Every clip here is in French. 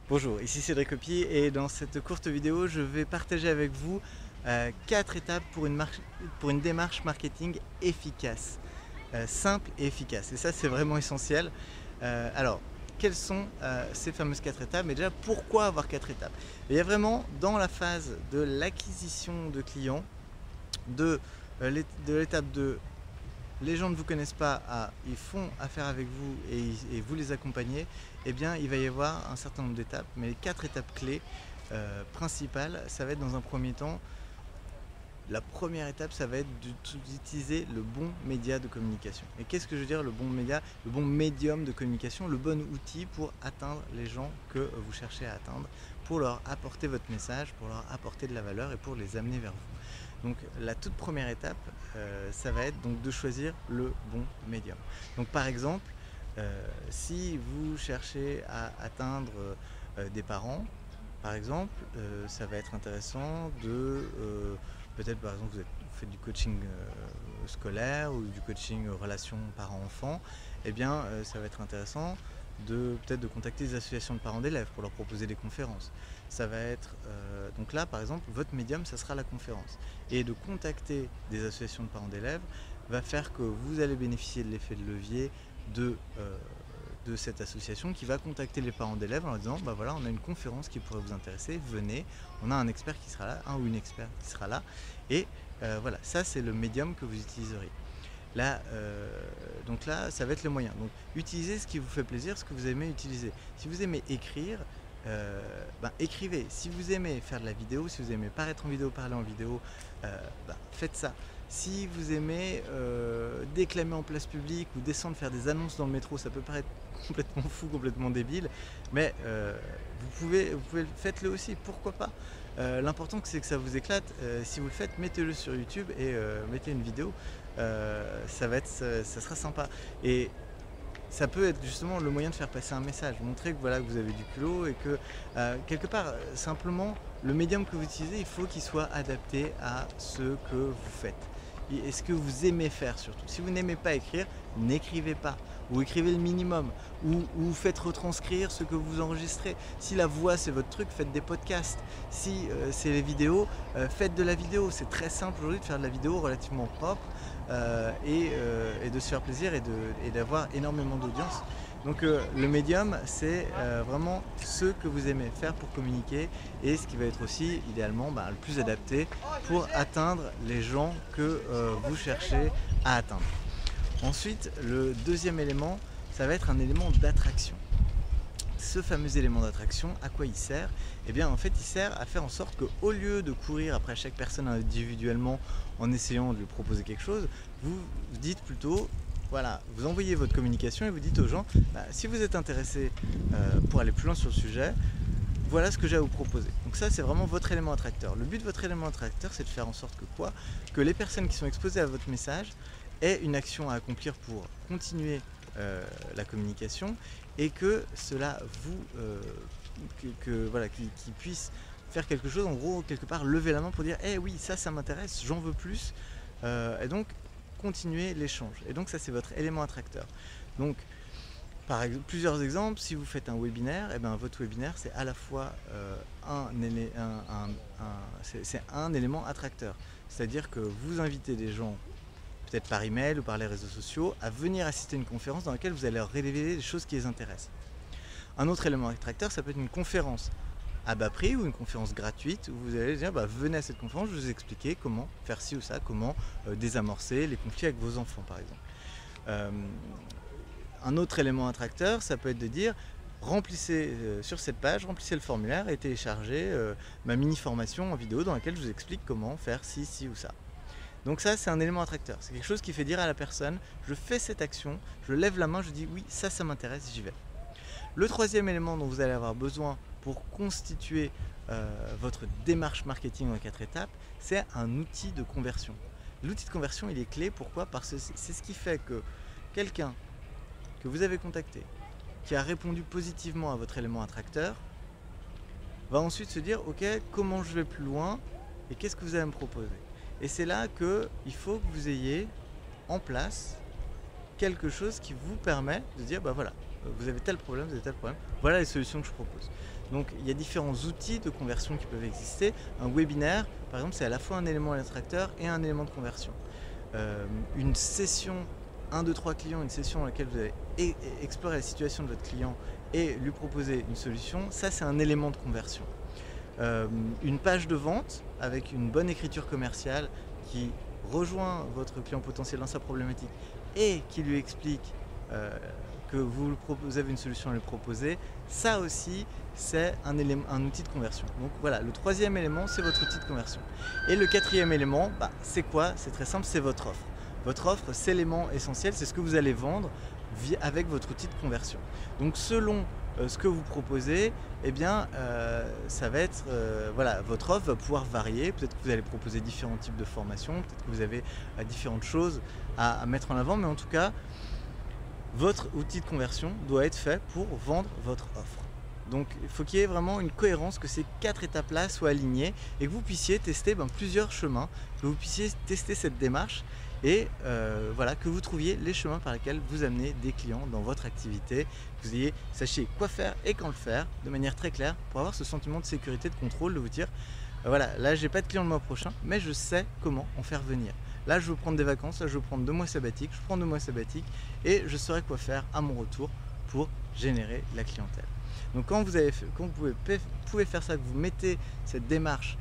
Bonjour, ici Cédric Opie et dans cette courte vidéo, je vais partager avec vous 4 étapes pour une démarche marketing efficace, simple et efficace. Et ça, c'est vraiment essentiel. Alors, quelles sont ces fameuses 4 étapes? Mais déjà, pourquoi avoir 4 étapes? Il y a vraiment dans la phase de l'acquisition de clients, de l'étape de les gens ne vous connaissent pas, ils font affaire avec vous et vous les accompagnez, eh bien il va y avoir un certain nombre d'étapes, mais les 4 étapes clés principales, ça va être dans un premier temps, la première étape, ça va être d'utiliser le bon média de communication. Et qu'est-ce que je veux dire le bon média? Le bon médium de communication, le bon outil pour atteindre les gens que vous cherchez à atteindre, pour leur apporter votre message, pour leur apporter de la valeur et pour les amener vers vous. Donc la toute première étape, ça va être donc de choisir le bon médium. Donc par exemple, si vous cherchez à atteindre des parents, par exemple, ça va être intéressant de peut-être par exemple vous faites du coaching scolaire ou du coaching relations parents-enfants, eh bien ça va être intéressant peut-être de contacter des associations de parents d'élèves pour leur proposer des conférences. Ça va être donc là par exemple votre médium, ça sera la conférence, et de contacter des associations de parents d'élèves va faire que vous allez bénéficier de l'effet de levier de cette association qui va contacter les parents d'élèves en leur disant bah voilà, on a une conférence qui pourrait vous intéresser, venez, on a un expert qui sera là, un ou une experte qui sera là, et voilà, ça c'est le médium que vous utiliserez. Là, donc là, ça va être le moyen. Donc, utilisez ce qui vous fait plaisir, ce que vous aimez utiliser. Si vous aimez écrire, écrivez. Si vous aimez faire de la vidéo, si vous aimez paraître en vidéo, parler en vidéo, faites ça. Si vous aimez déclamer en place publique ou descendre faire des annonces dans le métro, ça peut paraître complètement fou, complètement débile, mais faites-le aussi, pourquoi pas. L'important c'est que ça vous éclate. Si vous le faites, mettez-le sur YouTube et mettez une vidéo. Ça sera sympa. Et ça peut être justement le moyen de faire passer un message, montrer que voilà, que vous avez du culot et que quelque part, simplement, le médium que vous utilisez, il faut qu'il soit adapté à ce que vous faites. Et ce que vous aimez faire surtout. Si vous n'aimez pas écrire, n'écrivez pas. Ou écrivez le minimum. Ou faites retranscrire ce que vous enregistrez. Si la voix c'est votre truc, faites des podcasts. Si c'est les vidéos, faites de la vidéo. C'est très simple aujourd'hui de faire de la vidéo relativement propre et de se faire plaisir et d'avoir énormément d'audience. Donc le médium, c'est vraiment ce que vous aimez faire pour communiquer et ce qui va être aussi idéalement le plus adapté pour atteindre les gens que vous cherchez à atteindre. Ensuite, le deuxième élément, ça va être un élément d'attraction. Ce fameux élément d'attraction, à quoi il sert? Eh bien en fait il sert à faire en sorte qu'au lieu de courir après chaque personne individuellement en essayant de lui proposer quelque chose, vous dites plutôt, voilà, vous envoyez votre communication et vous dites aux gens, si vous êtes intéressé pour aller plus loin sur le sujet, voilà ce que j'ai à vous proposer. Donc ça c'est vraiment votre élément attracteur. Le but de votre élément attracteur, c'est de faire en sorte que les personnes qui sont exposées à votre message aient une action à accomplir pour continuer la communication et que cela qu'ils puissent faire quelque chose, en gros quelque part lever la main pour dire oui, ça m'intéresse, j'en veux plus, et donc continuer l'échange. Et donc ça c'est votre élément attracteur. Donc par exemple, plusieurs exemples, si vous faites un webinaire, votre webinaire c'est à la fois un élément attracteur, c'est-à-dire que vous invitez des gens peut-être par email ou par les réseaux sociaux, à venir assister à une conférence dans laquelle vous allez leur révéler des choses qui les intéressent. Un autre élément attracteur, ça peut être une conférence à bas prix ou une conférence gratuite où vous allez dire venez à cette conférence, je vais vous expliquer comment faire ci ou ça, comment désamorcer les conflits avec vos enfants par exemple. Un autre élément attracteur, ça peut être de dire remplissez sur cette page, remplissez le formulaire et téléchargez ma mini formation en vidéo dans laquelle je vous explique comment faire ci ou ça. Donc ça c'est un élément attracteur, c'est quelque chose qui fait dire à la personne, je fais cette action, je lève la main, je dis oui, ça m'intéresse, j'y vais. Le troisième élément dont vous allez avoir besoin pour constituer votre démarche marketing en 4 étapes, c'est un outil de conversion. L'outil de conversion il est clé, pourquoi? Parce que c'est ce qui fait que quelqu'un que vous avez contacté, qui a répondu positivement à votre élément attracteur, va ensuite se dire ok, comment je vais plus loin et qu'est-ce que vous allez me proposer? Et c'est là qu'il faut que vous ayez en place quelque chose qui vous permet de dire voilà, vous avez tel problème, voilà les solutions que je propose. Donc il y a différents outils de conversion qui peuvent exister. Un webinaire, par exemple, c'est à la fois un élément attracteur et un élément de conversion. Une session 1, 2, 3 clients, une session dans laquelle vous allez explorer la situation de votre client et lui proposer une solution, ça c'est un élément de conversion. Une page de vente avec une bonne écriture commerciale qui rejoint votre client potentiel dans sa problématique et qui lui explique que vous avez une solution à lui proposer, ça aussi c'est un outil de conversion. Donc voilà, le troisième élément c'est votre outil de conversion. Et le quatrième élément, c'est quoi? C'est très simple, c'est votre offre. Votre offre, c'est l'élément essentiel, c'est ce que vous allez vendre avec votre outil de conversion. Donc selon ce que vous proposez, eh bien, ça va être, voilà, votre offre va pouvoir varier. Peut-être que vous allez proposer différents types de formations, peut-être que vous avez différentes choses à mettre en avant, mais en tout cas, votre outil de conversion doit être fait pour vendre votre offre. Donc il faut qu'il y ait vraiment une cohérence, que ces 4 étapes-là soient alignées et que vous puissiez tester plusieurs chemins, que vous puissiez tester cette démarche et voilà, que vous trouviez les chemins par lesquels vous amenez des clients dans votre activité, que vous sachiez quoi faire et quand le faire de manière très claire pour avoir ce sentiment de sécurité, de contrôle, de vous dire voilà, là j'ai pas de clients le mois prochain, mais je sais comment en faire venir. Là je veux prendre des vacances, là je veux prendre 2 mois sabbatiques, je prends 2 mois sabbatiques et je saurai quoi faire à mon retour pour générer la clientèle. Donc quand vous pouvez faire ça, que vous mettez cette démarche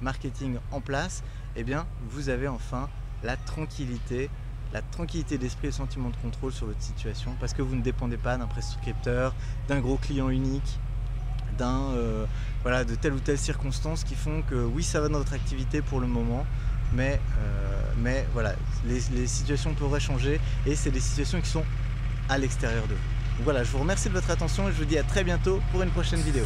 marketing en place, eh bien vous avez enfin la tranquillité d'esprit et le sentiment de contrôle sur votre situation, parce que vous ne dépendez pas d'un prescripteur, d'un gros client unique, voilà, de telle ou telle circonstance qui font que oui, ça va dans votre activité pour le moment, mais voilà, les situations pourraient changer et c'est des situations qui sont à l'extérieur de vous. Donc voilà, je vous remercie de votre attention et je vous dis à très bientôt pour une prochaine vidéo.